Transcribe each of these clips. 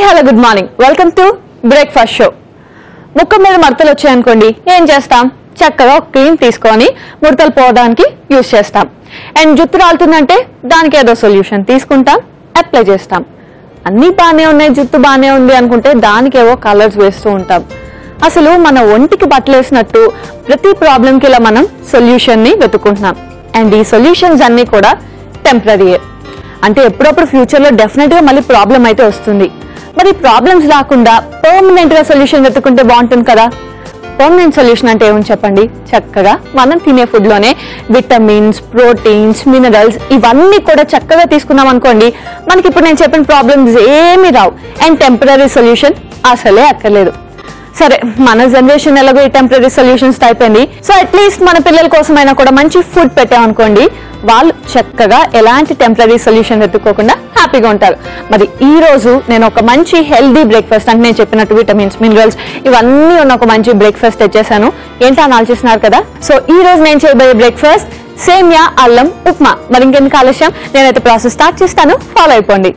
Hello good morning welcome to breakfast show. ముఖం మీద మడతలు వచ్చాయనుకోండి ఏం చేస్తాం, చక్కగా ఒక క్రీమ్ తీసుకొని ముడతలు పోవడానికి యూజ్ చేస్తాం. అండ్ జుట్టు రాలుతుందంటే దానికి ఏదో సొల్యూషన్ తీసుకుంటాం, అప్లై చేస్తాం. అన్నీ బాగానే ఉన్నాయి, జుట్టు బాగానే ఉంది అనుకుంటే దానికి ఏవో కలర్స్ వేస్తూ ఉంటాం. అసలు మన ఒంటికి బట్టలేసినట్టు ప్రతి ప్రాబ్లంకి ఇలా మనం సొల్యూషన్ ని వెతుకుంటున్నాం. అండ్ ఈ సొల్యూషన్స్ అన్ని కూడా టెంపరరీయే. అంటే ఎప్పుడప్పుడు ఫ్యూచర్ లో డెఫినెట్ గా మళ్ళీ ప్రాబ్లం అయితే వస్తుంది. మరి ప్రాబ్లమ్స్ రాకుండా పర్మనెంట్ గా సొల్యూషన్ వెతుకుంటే బాగుంటుంది కదా. పర్మనెంట్ సొల్యూషన్ అంటే ఏమని చెప్పండి, చక్కగా మనం తినే ఫుడ్ లోనే విటమిన్స్, ప్రోటీన్స్, మినరల్స్ ఇవన్నీ కూడా చక్కగా తీసుకున్నాం అనుకోండి, మనకి ఇప్పుడు నేను చెప్పిన ప్రాబ్లమ్స్ ఏమీ రావు. అండ్ టెంపరరీ సొల్యూషన్ అసలే అక్కర్లేదు. సరే, మన జనరేషన్ ఎలాగో ఈ టెంపరరీ సొల్యూషన్స్ అయిపోయింది. సో అట్లీస్ట్ మన పిల్లల కోసమైనా కూడా మంచి ఫుడ్ పెట్టామనుకోండి, వాళ్ళు చక్కగా ఎలాంటి టెంపరరీ సొల్యూషన్ ఎత్తుకోకుండా హ్యాపీగా ఉంటారు. మరి ఈ రోజు నేను ఒక మంచి హెల్దీ బ్రేక్ఫాస్ట్, అంటే నేను చెప్పినట్టు విటమిన్స్, మినరల్స్ ఇవన్నీ ఉన్న ఒక మంచి బ్రేక్ఫాస్ట్ తెచ్చేసాను. ఏంటో అని ఆలోచిస్తున్నారు కదా. సో ఈ రోజు నేను చేయబోయే బ్రేక్ఫాస్ట్ సేమియా అల్లం ఉప్మా. మరి ఇంకెందుకు ఆలస్యం, నేనైతే ప్రాసెస్ స్టార్ట్ చేస్తాను, ఫాలో అయిపోండి.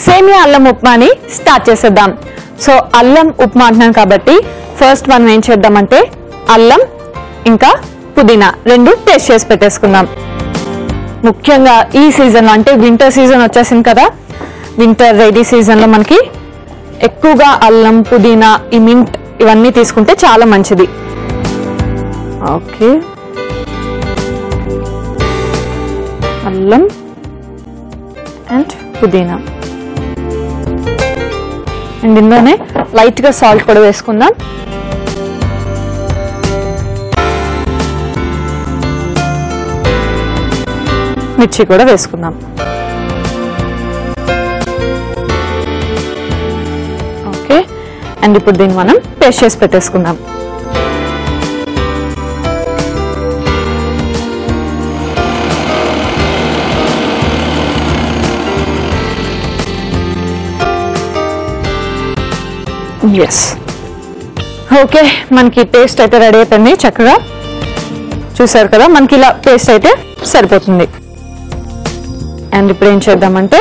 సేమియా అల్లం ఉప్మాని స్టార్ట్ చేసేద్దాం. సో అల్లం ఉప్మా అంటున్నాను కాబట్టి ఫస్ట్ మనం ఏం చేద్దామంటే అల్లం ఇంకా పుదీనా రెండు పేస్ట్ చేసి పెట్టేసుకుందాం. ముఖ్యంగా ఈ సీజన్ అంటే వింటర్ సీజన్ వచ్చేసింది కదా, వింటర్ రెడీ సీజన్ లో మనకి ఎక్కువగా అల్లం, పుదీనా, ఈ మింట్ ఇవన్నీ తీసుకుంటే చాలా మంచిది. ఓకే, అల్లం అండ్ పుదీనా. అండ్ ఇందులోనే లైట్ గా సాల్ట్ కూడా వేసుకుందాం. మిర్చి కూడా వేసుకుందాం. ఓకే, అండ్ ఇప్పుడు దీన్ని మనం పేస్ట్ చేసి పెట్టేసుకుందాం. ఎస్, ఓకే, మనకి పేస్ట్ అయితే రెడీ అయిపోయింది. చక్కగా చూసారు కదా, మనకి ఇలా పేస్ట్ అయితే సరిపోతుంది. అండ్ ఇప్పుడు ఏం చేద్దామంటే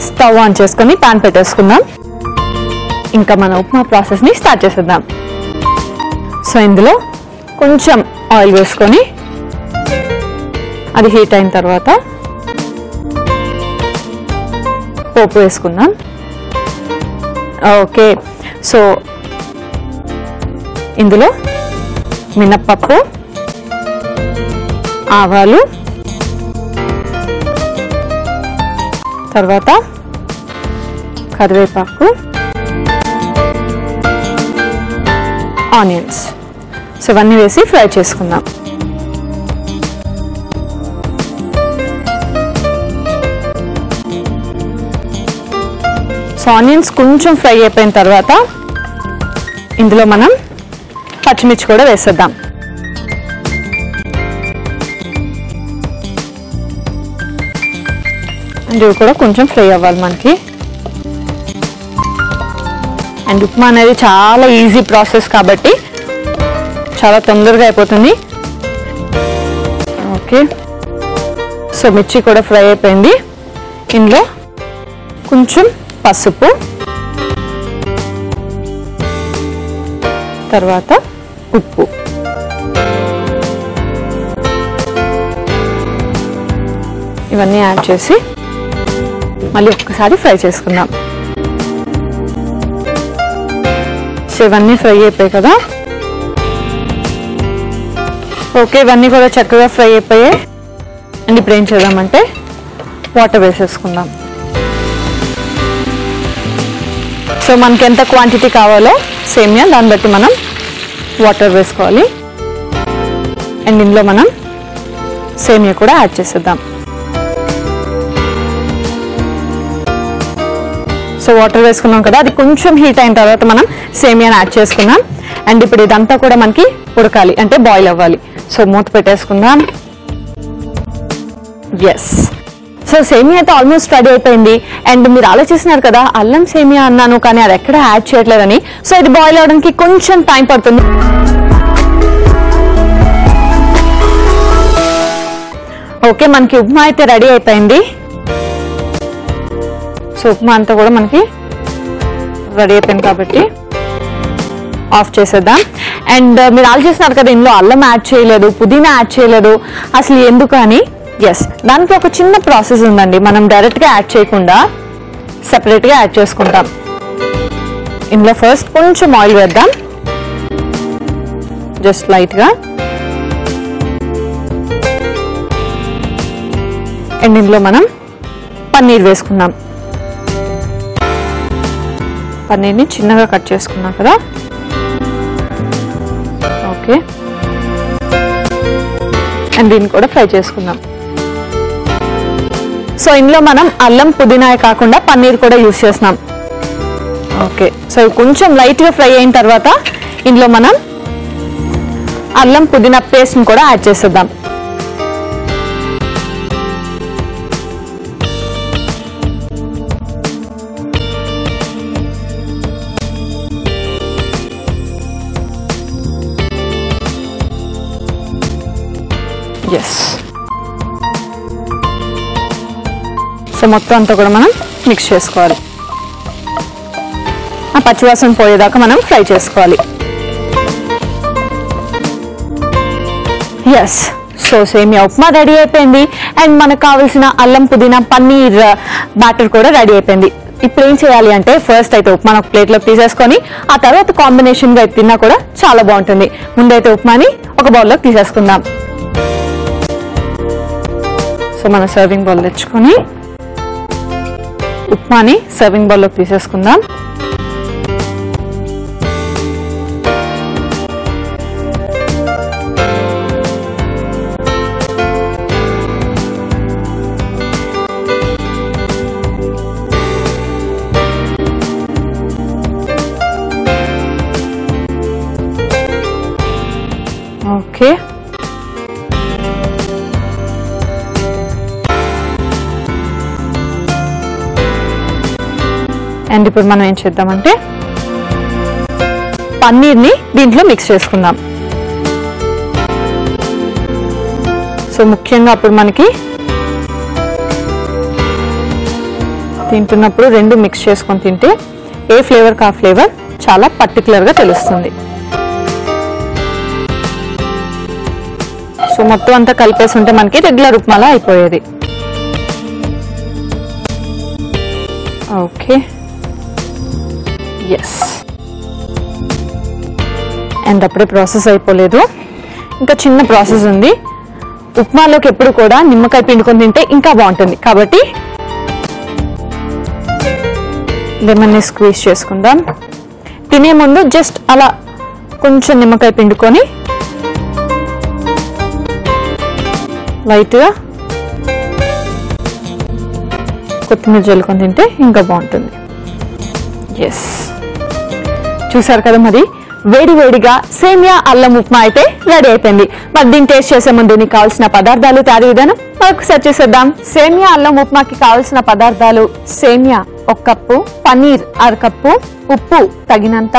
స్టవ్ ఆన్ చేసుకొని పాన్ పెట్టేసుకుందాం. ఇంకా మన ఉప్మా ప్రాసెస్ ని స్టార్ట్ చేసేద్దాం. సో ఇందులో కొంచెం ఆయిల్ వేసుకొని అది హీట్ అయిన తర్వాత పోపు వేసుకుందాం. ఓకే, సో ఇందులో మినప్పప్పు, ఆవాలు, తర్వాత కరివేపాకు, ఆనియన్స్, సో ఇవన్నీ వేసి ఫ్రై చేసుకుందాం. సో ఆనియన్స్ కొంచెం ఫ్రై అయిపోయిన తర్వాత ఇందులో మనం పచ్చిమిర్చి కూడా వేసేద్దాం. అండ్ ఇవి కూడా కొంచెం ఫ్రై అవ్వాలి మనకి. అండ్ ఉప్మా అనేది చాలా ఈజీ ప్రాసెస్ కాబట్టి చాలా తొందరగా అయిపోతుంది. ఓకే, సో మిర్చి కూడా ఫ్రై అయిపోయింది. ఇందులో కొంచెం పసుపు, తర్వాత ఉప్పు, ఇవన్నీ యాడ్ చేసి మళ్ళీ ఒక్కసారి ఫ్రై చేసుకుందాం. సో ఇవన్నీ ఫ్రై అయిపోయాయి కదా. ఓకే, ఇవన్నీ కూడా చక్కగా ఫ్రై అయిపోయాయి. అండ్ ఇప్పుడు ఏం చేద్దామంటే వాటర్ వేసేసుకుందాం. సో మనకి ఎంత క్వాంటిటీ కావాలో సేమియా దాన్ని బట్టి మనం వాటర్ వేసుకోవాలి. అండ్ ఇందులో మనం సేమియా కూడా యాడ్ చేసేద్దాం. సో వాటర్ వేసుకున్నాం కదా, అది కొంచెం హీట్ అయిన తర్వాత మనం సేమియాని యాడ్ చేసుకున్నాం. అండ్ ఇప్పుడు ఇదంతా కూడా మనకి ఉడకాలి, అంటే బాయిల్ అవ్వాలి. సో మూత పెట్టేసుకుందాం. ఎస్, సో సేమియా అయితే ఆల్మోస్ట్ రెడీ అయిపోయింది. అండ్ మీరు ఆలోచిస్తున్నారు కదా, అల్లం సేమియా అన్నాను కానీ అది ఎక్కడ యాడ్ చేయట్లేదని. సో ఇది బాయిల్ అవడానికి కొంచెం టైం పడుతుంది. ఓకే, మనకి ఉప్మా అయితే రెడీ అయిపోయింది. సో ఉప్మా అంతా కూడా మనకి రెడీ అయిపోయింది కాబట్టి ఆఫ్ చేసేద్దాం. అండ్ మీరు ఆలోచిస్తున్నారు కదా, ఇందులో అల్లం యాడ్ చేయలేదు, పుదీనా యాడ్ చేయలేదు, అసలు ఎందుకు అని. ఎస్, దానికి ఒక చిన్న ప్రాసెస్ ఉందండి. మనం డైరెక్ట్గా యాడ్ చేయకుండా సెపరేట్గా యాడ్ చేసుకుంటాం. ఇందులో ఫస్ట్ కొంచెం ఆయిల్ వేద్దాం, జస్ట్ లైట్గా. అండ్ ఇందులో మనం పన్నీర్ వేసుకుందాం. పన్నీర్ని చిన్నగా కట్ చేసుకున్నాం కదా. ఓకే, అండ్ దీన్ని కూడా ఫ్రై చేసుకుందాం. సో ఇందులో మనం అల్లం పుదీనా కాకుండా పన్నీర్ కూడా యూస్ చేస్తున్నాం. ఓకే, సో కొంచెం లైట్గా ఫ్రై అయిన తర్వాత ఇందులో మనం అల్లం పుదీనా పేస్ట్ని కూడా యాడ్ చేసేద్దాం. ఎస్, సో మొత్తం అంతా కూడా మనం మిక్స్ చేసుకోవాలి. ఆ పచ్చివాసన పోయేదాకా మనం ఫ్రై చేసుకోవాలి. ఎస్, సో సేమియా ఉప్మా రెడీ అయిపోయింది. అండ్ మనకు కావాల్సిన అల్లం పుదీనా పన్నీర్ బ్యాటర్ కూడా రెడీ అయిపోయింది. ఇప్పుడు ఏం చేయాలి అంటే, ఫస్ట్ అయితే ఉప్మాను ఒక ప్లేట్లోకి తీసేసుకొని ఆ తర్వాత కాంబినేషన్గా తిన్నా కూడా చాలా బాగుంటుంది. ముందైతే ఉప్మాని ఒక బౌల్లోకి తీసేసుకుందాం. సో మన సర్వింగ్ బౌల్ తెచ్చుకొని ఉప్మాని సర్వింగ్ బౌల్లోకి తీసేసుకుందాం. ఓకే, అండ్ ఇప్పుడు మనం ఏం చేద్దామంటే పన్నీర్ని దీంట్లో మిక్స్ చేసుకుందాం. సో ముఖ్యంగా అప్పుడు మనకి తింటున్నప్పుడు రెండు మిక్స్ చేసుకొని తింటే ఏ ఫ్లేవర్ కా ఫ్లేవర్ చాలా పర్టికులర్గా తెలుస్తుంది. సో మొత్తం అంతా కలిపేసి ఉంటే మనకి రెగ్యులర్ ఉప్మాలా అయిపోయేది. ఓకే, ఎస్, అండ్ అప్పుడే ప్రాసెస్ అయిపోలేదు, ఇంకా చిన్న ప్రాసెస్ ఉంది. ఉప్మాలోకి ఎప్పుడు కూడా నిమ్మకాయ పిండుకొని తింటే ఇంకా బాగుంటుంది కాబట్టి లెమన్ని స్క్వీజ్ చేసుకుందాం. తినే ముందు జస్ట్ అలా కొంచెం నిమ్మకాయ పిండుకొని లైట్గా కొత్తిమీర జల్లుకొని తింటే ఇంకా బాగుంటుంది. ఎస్, చూసారు కదా, మరి వేడి వేడిగా సేమియా అల్లం ఉప్మా అయితే రెడీ అయిపోయింది. మరి దీన్ని టేస్ట్ చేసే ముందు నీకు కావాల్సిన పదార్థాలు, తయారీ విధానం ఒకసారి చేసేద్దాం. సేమియా అల్లం ఉప్మాకి కావాల్సిన పదార్థాలు: సేమియా 1 కప్పు, పన్నీర్ 1/2 కప్పు, ఉప్పు తగినంత,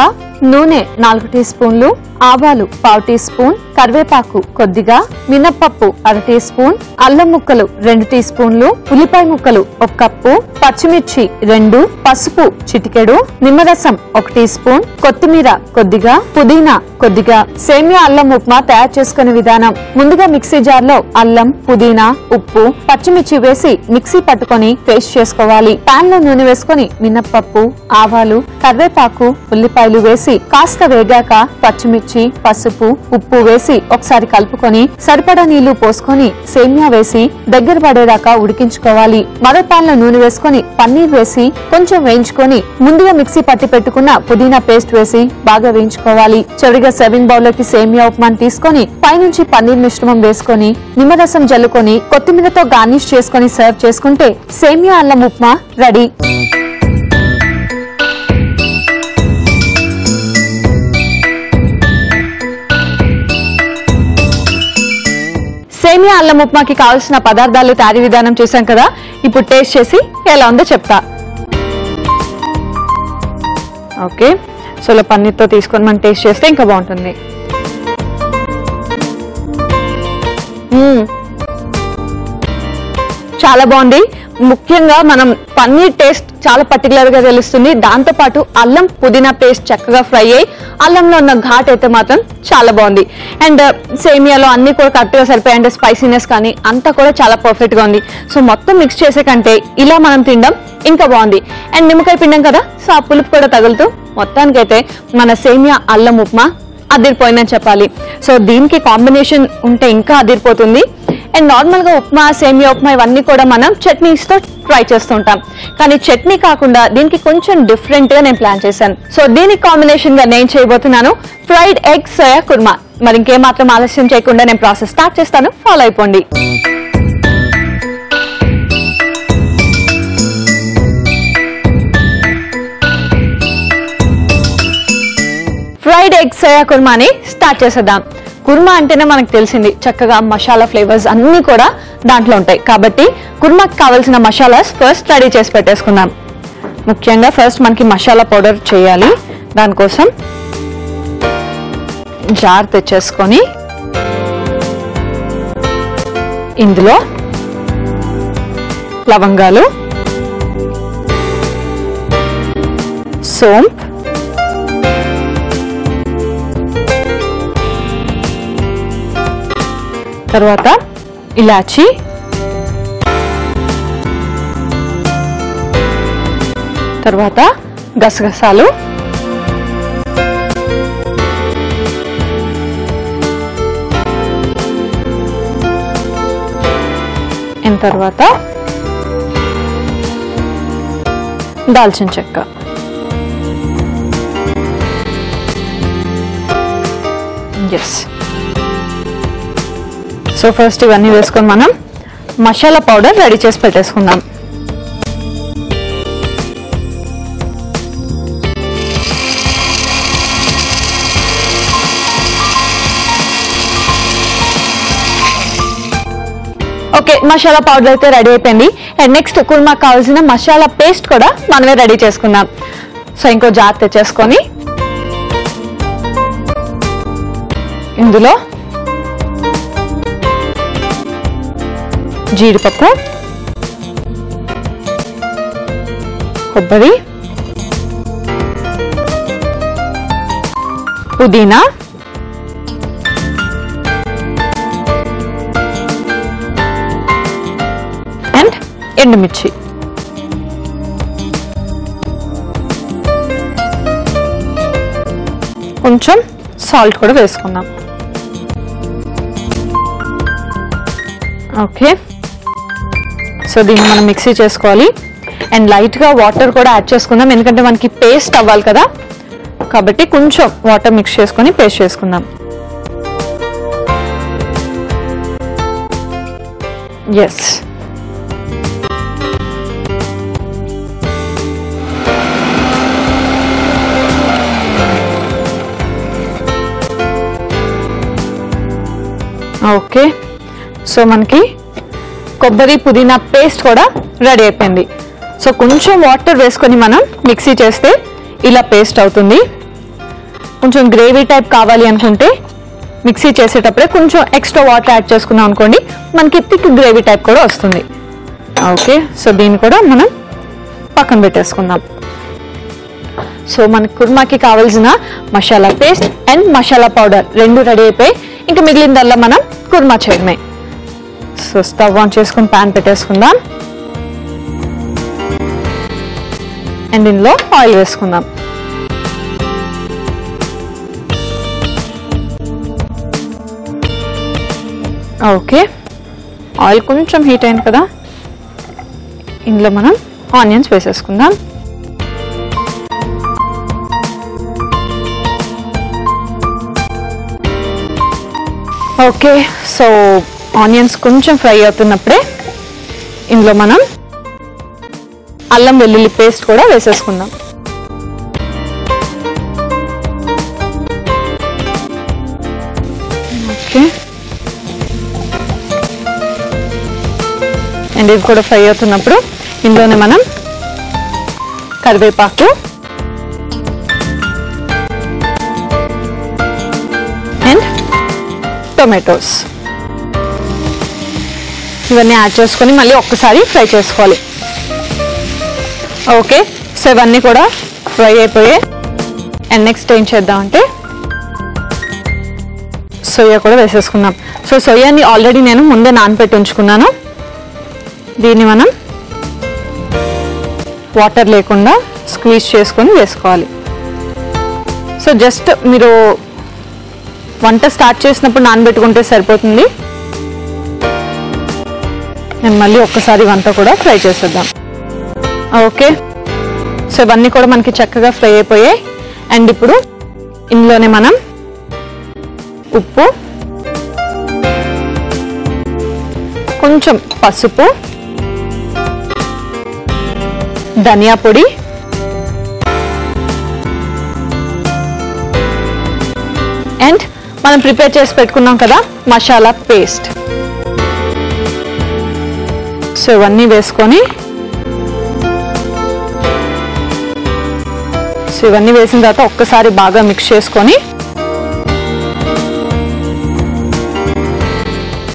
నూనె 4 టీ స్పూన్లు, ఆవాలు 1/2 టీ స్పూన్, కరివేపాకు కొద్దిగా, మినప్పప్పు 1/2 టీ స్పూన్, అల్లం ముక్కలు 2 టీ స్పూన్లు, ఉల్లిపాయ ముక్కలు 1 కప్పు, పచ్చిమిర్చి 2, పసుపు చిటికెడు, నిమ్మరసం 1 టీ స్పూన్, కొత్తిమీర కొద్దిగా, పుదీనా కొద్దిగా. సేమియా అల్లం ఉప్మా తయారు చేసుకునే విధానం: ముందుగా మిక్సీ జార్ లో అల్లం, పుదీనా, ఉప్పు, పచ్చిమిర్చి వేసి మిక్సీ పట్టుకొని పేస్ట్ చేసుకోవాలి. పాన్ లో నూనె వేసుకొని మినప్పప్పు, ఆవాలు, కరివేపాకు, ఉల్లిపాయలు వేసి కాస్త వేగాక పచ్చిమిర్చి, పసుపు, ఉప్పు వేసి ఒకసారి కలుపుకొని సరిపడా నీళ్లు పోసుకొని సేమియా వేసి దగ్గర పడేదాకా ఉడికించుకోవాలి. మరో పాన్ లో నూనె వేసుకొని పన్నీర్ వేసి కొంచెం వేయించుకొని ముందుగా మిక్సీ పట్టి పెట్టుకున్న పుదీనా పేస్ట్ వేసి బాగా వేయించుకోవాలి. చివరిగా సర్వింగ్ బౌల్ లోకి సేమియా ఉప్మాని తీసుకొని పైనుంచి పన్నీర్ మిశ్రమం వేసుకొని నిమ్మరసం జల్లుకొని కొత్తిమీరతో గార్నిష్ చేసుకొని సర్వ్ చేసుకుంటే సేమియా అల్లం ఉప్మా రెడీ. సేమియా అల్లం ఉప్మాకి కావాల్సిన పదార్థాలు, తయారీ విధానం చూసాం కదా. ఇప్పుడు టేస్ట్ చేసి ఎలా ఉందో చెప్తా. ఓకే, సో ఇలా పన్నీర్తో తీసుకొని మనం టేస్ట్ చేస్తే ఇంకా బాగుంటుంది. చాలా బాగుంది. ముఖ్యంగా మనం పన్నీర్ టేస్ట్ చాలా పర్టికులర్ గా తెలుస్తుంది. దాంతో పాటు అల్లం పుదీనా పేస్ట్ చక్కగా ఫ్రై అయ్యి అల్లంలో ఉన్న ఘాట్ అయితే మాత్రం చాలా బాగుంది. అండ్ సేమియాలో అన్ని కూడా కరెక్ట్ గా సరిపోయాయి. అండ్ స్పైసీనెస్ కానీ అంతా కూడా చాలా పర్ఫెక్ట్ గా ఉంది. సో మొత్తం మిక్స్ చేసే కంటే ఇలా మనం తినడం ఇంకా బాగుంది. అండ్ నిమ్మకాయ పిండం కదా, సో ఆ పులుపు కూడా తగులుతూ మొత్తానికైతే మన సేమియా అల్లం ఉప్మా అదిరిపోయిందని చెప్పాలి. సో దీనికి కాంబినేషన్ ఉంటే ఇంకా అదిరిపోతుంది. అండ్ నార్మల్ గా ఉప్మా, సేమియా ఉప్మా ఇవన్నీ కూడా మనం చట్నీస్ తో ట్రై చేస్తుంటాం. కానీ చట్నీ కాకుండా దీనికి కొంచెం డిఫరెంట్ గా నేను ప్లాన్ చేశాను. సో దీనికి కాంబినేషన్ గా నేను చేయబోతున్నాను ఫ్రైడ్ ఎగ్ సోయా కుర్మా. మరి ఇంకేమాత్రం ఆలస్యం చేయకుండా నేను ప్రాసెస్ స్టార్ట్ చేస్తాను, ఫాలో అయిపోండి. ఫ్రైడ్ ఎగ్ సోయా కుర్మాని స్టార్ట్ చేసేద్దాం. కుర్మా అంటేనే మనకు తెలిసింది చక్కగా మసాలా ఫ్లేవర్స్ అన్ని కూడా దాంట్లో ఉంటాయి. కాబట్టి కుర్మాకి కావాల్సిన మసాలాస్ ఫస్ట్ రెడీ చేసి పెట్టేసుకుందాం. ముఖ్యంగా ఫస్ట్ మనకి మసాలా పౌడర్ చేయాలి. దానికోసం జార్ తెచ్చేసుకొని ఇందులో లవంగాలు, సోంపు, తర్వాత ఇలాచి, తర్వాత గసగసాలు, తర్వాత దాల్చిన చెక్క. ఎస్. సో ఫస్ట్ ఇవన్నీ వేసుకొని మనం మసాలా పౌడర్ రెడీ చేసి పెట్టేసుకుందాం. ఓకే, మసాలా పౌడర్ అయితే రెడీ అయిపోయింది. అండ్ నెక్స్ట్ కుర్మాకి కావాల్సిన మసాలా పేస్ట్ కూడా మనమే రెడీ చేసుకుందాం. సో ఇంకో జార్ తెచ్చేసుకొని ఇందులో జీడిపప్పు, కొబ్బరి, పుదీనా, అండ్ ఎండుమిర్చి. కొంచెం సాల్ట్ కూడా వేసుకుందాం. ఓకే, సో దీన్ని మనం మిక్సీ చేసుకోవాలి. అండ్ లైట్గా వాటర్ కూడా యాడ్ చేసుకుందాం, ఎందుకంటే మనకి పేస్ట్ అవ్వాలి కదా. కాబట్టి కొంచెం వాటర్ మిక్స్ చేసుకొని పేస్ట్ చేసుకుందాం. ఎస్. ఓకే, సో మనకి కొబ్బరి పుదీనా పేస్ట్ కూడా రెడీ అయిపోయింది. సో కొంచెం వాటర్ వేసుకొని మనం మిక్సీ చేస్తే ఇలా పేస్ట్ అవుతుంది. కొంచెం గ్రేవీ టైప్ కావాలి అనుకుంటే మిక్సీ చేసేటప్పుడే కొంచెం ఎక్స్ట్రా వాటర్ యాడ్ చేసుకున్నాం అనుకోండి, మనకి థిక్ గ్రేవీ టైప్ కూడా వస్తుంది. ఓకే, సో దీన్ని కూడా మనం పక్కన పెట్టేసుకుందాం. సో మనకి కుర్మాకి కావాల్సిన masala paste and masala powder రెండు రెడీ అయిపోయి ఇంకా మిగిలిందల్లా మనం కుర్మా చేయడమే. సో స్టవ్ ఆన్ చేసుకుని ప్యాన్ పెట్టేసుకుందాం. అండ్ ఇందులో ఆయిల్ వేసుకుందాం. ఓకే, ఆయిల్ కొంచెం హీట్ అయింది కదా, ఇందులో మనం ఆనియన్స్ వేసేసుకుందాం. ఓకే, సో ఆనియన్స్ కొంచెం ఫ్రై అవుతున్నప్పుడే ఇందులో మనం అల్లం వెల్లుల్లి పేస్ట్ కూడా వేసేసుకుందాం. ఓకే, అండ్ ఇది కూడా ఫ్రై అవుతున్నప్పుడు ఇందులోనే మనం కరివేపాకు అండ్ టొమాటోస్. ఇవన్నీ యాడ్ చేసుకొని మళ్ళీ ఒక్కసారి ఫ్రై చేసుకోవాలి. ఓకే, సో ఇవన్నీ కూడా ఫ్రై అయిపోయాయి. అండ్ నెక్స్ట్ ఏం చేద్దామంటే సోయా కూడా వేసేసుకుందాం. సో సోయాని ఆల్రెడీ నేను ముందే నానబెట్టి ఉంచుకున్నాను. దీన్ని మనం వాటర్ లేకుండా స్క్వీజ్ చేసుకొని వేసుకోవాలి. సో జస్ట్ మీరు వంట స్టార్ట్ చేసినప్పుడు నానబెట్టుకుంటే సరిపోతుంది. నేను మళ్ళీ ఒక్కసారి వంట కూడా ఫ్రై చేసేద్దాం. ఓకే, సో ఇవన్నీ కూడా మనకి చక్కగా ఫ్రై అయిపోయాయి. అండ్ ఇప్పుడు ఇందులోనే మనం ఉప్పు, కొంచెం పసుపు, ధనియా పొడి, అండ్ మనం ప్రిపేర్ చేసి పెట్టుకున్నాం కదా మసాలా పేస్ట్. సో ఇవన్నీ వేసుకొని ఇవన్నీ వేసిన తర్వాత ఒక్కసారి బాగా మిక్స్ చేసుకొని,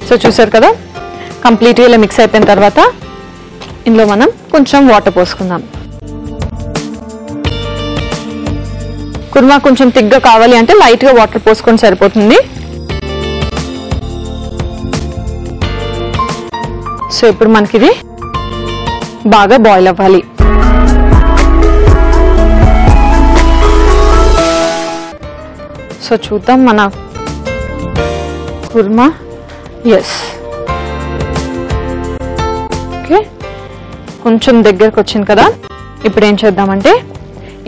సో చూసారు కదా కంప్లీట్గా ఇలా మిక్స్ అయిపోయిన తర్వాత ఇందులో మనం కొంచెం వాటర్ పోసుకుందాం. కుర్మా కొంచెం తిగ్గా కావాలి అంటే లైట్గా వాటర్ పోసుకొని సరిపోతుంది. సో ఇప్పుడు మనకి ఇది బాగా బాయిల్ అవ్వాలి. సో చూద్దాం మన కుర్మా. ఎస్, ఓకే, కొంచెం దగ్గరకు వచ్చింది కదా. ఇప్పుడు ఏం చేద్దామంటే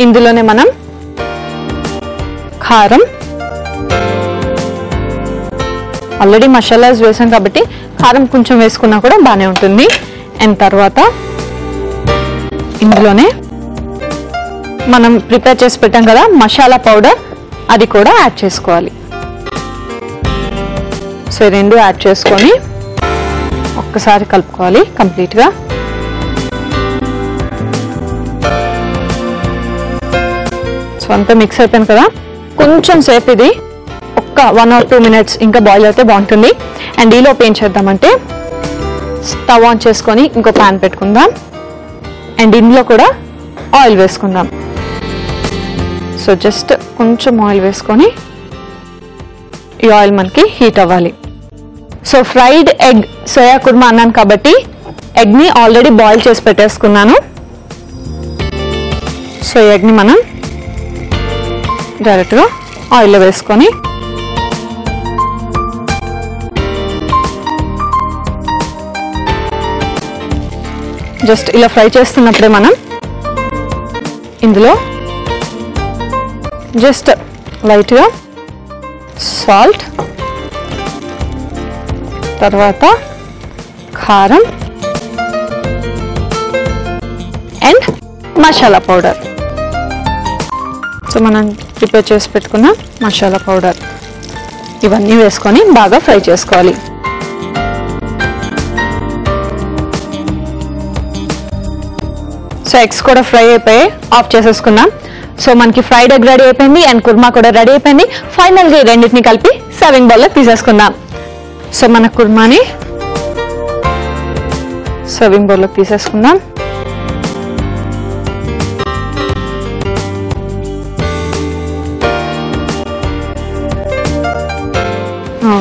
ఇందులోనే మనం కారం, ఆల్రెడీ మసాలాస్ వేసాం కాబట్టి కారం కొంచెం వేసుకున్నా కూడా బాగానే ఉంటుంది. అండ్ తర్వాత ఇందులోనే మనం ప్రిపేర్ చేసి పెట్టాం కదా మసాలా పౌడర్, అది కూడా యాడ్ చేసుకోవాలి. సో రెండు యాడ్ చేసుకొని ఒక్కసారి కలుపుకోవాలి కంప్లీట్గా. సో అంతా మిక్స్ అయిపోయింది కదా. కొంచెం సేపు ఇది ఒక్క 1 or 2 minutes ఇంకా బాయిల్ అయితే బాగుంటుంది. అండ్ ఈలోపు ఏం చేద్దామంటే స్టవ్ ఆన్ చేసుకొని ఇంకో ప్యాన్ పెట్టుకుందాం. అండ్ ఇందులో కూడా ఆయిల్ వేసుకుందాం. సో జస్ట్ కొంచెం ఆయిల్ వేసుకొని ఈ ఆయిల్ మనకి హీట్ అవ్వాలి. So fried egg soya kurma అన్నాను కాబట్టి ఎగ్ని ఆల్రెడీ బాయిల్ చేసి పెట్టేసుకున్నాను. సో ఎగ్ని మనం డైరెక్ట్గా ఆయిల్లో వేసుకొని జస్ట్ ఇలా ఫ్రై చేస్తున్నప్పుడే మనం ఇందులో జస్ట్ లైట్గా సాల్ట్, తర్వాత కారం అండ్ మసాలా పౌడర్. సో మనం ప్రిపేర్ చేసి పెట్టుకున్న మసాలా పౌడర్ ఇవన్నీ వేసుకొని బాగా ఫ్రై చేసుకోవాలి. సో ఎగ్స్ కూడా ఫ్రై అయిపోయి ఆఫ్ చేసేసుకున్నాం. సో మనకి ఫ్రైడ్ ఎగ్ రెడీ అయిపోయింది అండ్ కుర్మా కూడా రెడీ అయిపోయింది. ఫైనల్గా ఈ రెండింటిని కలిపి సర్వింగ్ బౌల్లో తీసేసుకుందాం. సో మన కుర్మాని సర్వింగ్ బౌల్లో తీసేసుకుందాం.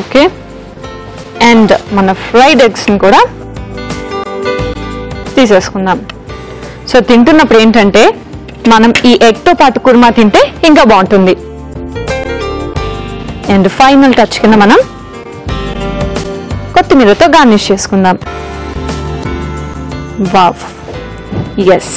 ఓకే, అండ్ మన ఫ్రైడ్ ఎగ్స్ని కూడా తీసేసుకుందాం. సో తింటున్నప్పుడు ఏంటంటే మనం ఈ ఎగ్తో పాటు కుర్మా తింటే ఇంకా బాగుంటుంది. అండ్ ఫైనల్ టచ్ కింద మనం కొత్తిమీరతో గార్నిష్ చేసుకుందాం. Wow, yes.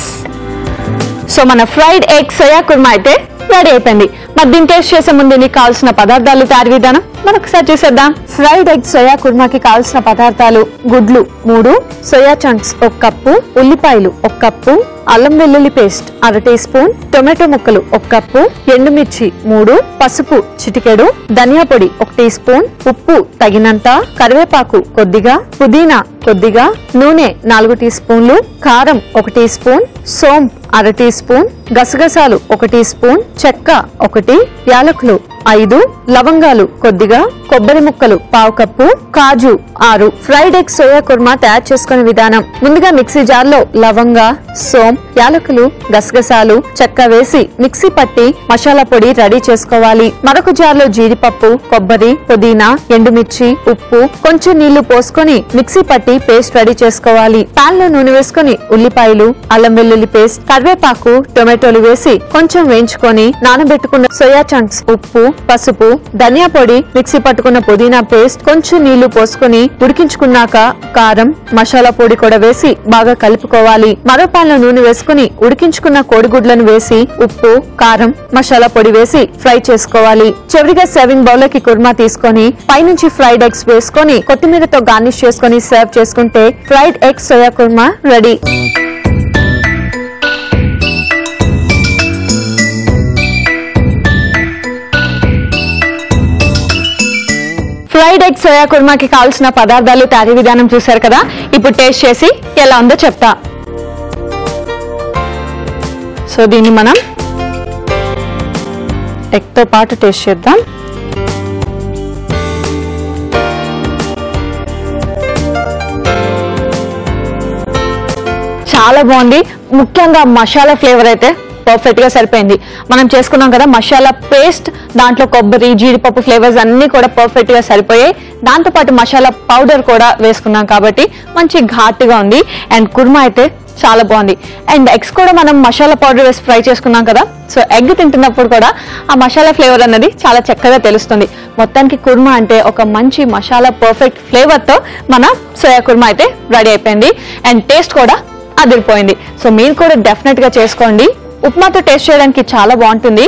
సో మన ఫ్రైడ్ ఎగ్ సోయా కుర్మా అయితే రెడీ అయిపోయింది. మరి దీన్ని టేస్ట్ చేసే ముందు నీకు కావాల్సిన పదార్థాలు తయారీ విధానం మరొకసారి చూసేద్దాం. ఫ్రైడ్ ఎగ్ సోయా కుర్మాకి కావాల్సిన పదార్థాలు: గుడ్లు 3, సోయా చంక్స్ 1 కప్పు, ఉల్లిపాయలు 1 కప్పు, అల్లం వెల్లుల్లి పేస్ట్ 1/2 టీ స్పూన్, టొమాటో ముక్కలు 1 కప్పు, ఎండుమిర్చి 3, పసుపు చిటికెడు, ధనియా పొడి 1 టీ స్పూన్, ఉప్పు తగినంత, కరివేపాకు కొద్దిగా, పుదీనా కొద్దిగా, నూనె 4 టీ స్పూన్లు, కారం 1 టీ స్పూన్, సోంపు 1/2 టీ స్పూన్, గసగసాలు 1 టీ స్పూన్, చెక్క 1 1 యాలకులు 5 లవంగాలు కొద్దిగా కొబ్బరి ముక్కలు 1/2 కప్పు కాజు 6 ఫ్రైడ్ ఎగ్ సోయా కుర్మా తయారు చేసుకునే విధానం ముందుగా మిక్సీ జార్ లో లవంగా సోమ్ యాలకులు గసగసాలు చెక్క వేసి మిక్సీ పట్టి మసాలా పొడి రెడీ చేసుకోవాలి మరొక జార్ లో జీడిపప్పు కొబ్బరి పుదీనా ఎండుమిర్చి ఉప్పు కొంచెం నీళ్లు పోసుకొని మిక్సీ పట్టి పేస్ట్ రెడీ చేసుకోవాలి పాన్ లో నూనె వేసుకొని ఉల్లిపాయలు అల్లం వెల్లుల్లి పేస్ట్ కరివేపాకు టొమాటోలు వేసి కొంచెం వేయించుకొని నానబెట్టుకున్న సోయా చంక్స్ ఉప్పు పసుపు ధనియా పొడి మిక్సీ పట్టుకున్న పుదీనా పేస్ట్ కొంచెం నీళ్లు పోసుకొని ఉడికించుకున్నాక కారం మసాలా పొడి కూడా వేసి బాగా కలుపుకోవాలి మరో పాన్ లో నూనె వేసుకుని ఉడికించుకున్న కోడిగుడ్లను వేసి ఉప్పు కారం మసాలా పొడి వేసి ఫ్రై చేసుకోవాలి చివరిగా సర్వింగ్ బౌల్ లోకి కుర్మా తీసుకొని పైనుంచి ఫ్రైడ్ ఎగ్స్ వేసుకొని కొత్తిమీరతో గార్నిష్ చేసుకుని సర్వ్ చేసుకుంటే fried egg soya kurma ready fried egg soya కుర్మాకి కావాల్సిన పదార్థాలు తయారీ విధానం చూశారు కదా ఇప్పుడు టేస్ట్ చేసి ఎలా ఉందో చెప్తా సో దీన్ని మనం ఎగ్ తో పాటు టేస్ట్ చేద్దాం చాలా బాగుంది ముఖ్యంగా మసాలా ఫ్లేవర్ అయితే పర్ఫెక్ట్ గా సరిపోయింది మనం చేసుకున్నాం కదా మసాలా పేస్ట్ దాంట్లో కొబ్బరి జీడిపప్పు ఫ్లేవర్స్ అన్ని కూడా పర్ఫెక్ట్ గా సరిపోయాయి దాంతో పాటు మసాలా పౌడర్ కూడా వేసుకున్నాం కాబట్టి మంచి ఘాటుగా ఉంది అండ్ కుర్మా అయితే చాలా బాగుంది అండ్ ఎగ్స్ కూడా మనం మసాలా పౌడర్ వేసి ఫ్రై చేసుకున్నాం కదా సో ఎగ్ తింటున్నప్పుడు కూడా ఆ మసాలా ఫ్లేవర్ అన్నది చాలా చక్కగా తెలుస్తుంది మొత్తానికి కుర్మా అంటే ఒక మంచి మసాలా పర్ఫెక్ట్ ఫ్లేవర్ తో మన సోయా కుర్మా అయితే రెడీ అయిపోయింది అండ్ టేస్ట్ కూడా అదిరిపోయింది సో మీరు కూడా డెఫినెట్ గా చేసుకోండి ఉప్మాతో టేస్ట్ చేయడానికి చాలా బాగుంటుంది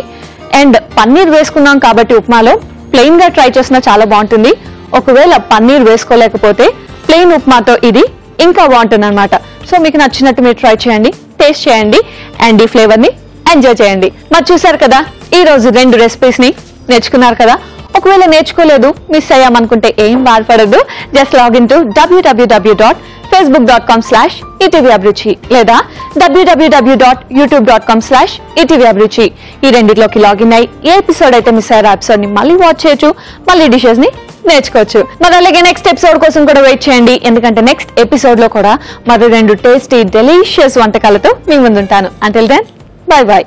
అండ్ పన్నీర్ వేసుకున్నాం కాబట్టి ఉప్మాలో ప్లెయిన్ గా ట్రై చేసినా చాలా బాగుంటుంది ఒకవేళ పన్నీర్ వేసుకోలేకపోతే ప్లెయిన్ ఉప్మాతో ఇది ఇంకా బాగుంటుంది అనమాట సో మీకు నచ్చినట్టు మీరు ట్రై చేయండి టేస్ట్ చేయండి అండ్ ఈ ఫ్లేవర్ ని ఎంజాయ్ చేయండి మరి చూసారు కదా ఈ రోజు 2 రెసిపీస్ ని నేర్చుకున్నారు కదా ఒకవేళ నేర్చుకోలేదు మిస్ అయ్యామనుకుంటే ఏం బాధపడద్దు జస్ట్ లాగిన్ టు www.facebook.com/etvabruchi లేదా www.youtube.com/etvabruchi ఈ రెండిట్లోకి లాగిన్ అయ్యి ఏ ఎపిసోడ్ అయితే మిస్ అయ్యారో ఎపిసోడ్ ని మళ్ళీ వాచ్ చేయొచ్చు మళ్ళీ డిషెస్ ని నేర్చుకోవచ్చు మరి అలాగే నెక్స్ట్ ఎపిసోడ్ కోసం కూడా వెయిట్ చేయండి ఎందుకంటే నెక్స్ట్ ఎపిసోడ్ లో కూడా మరో 2 టేస్టీ డెలిషియస్ వంటకాలతో మీ ముందుంటాను అంటిల్ దెన్ బై బై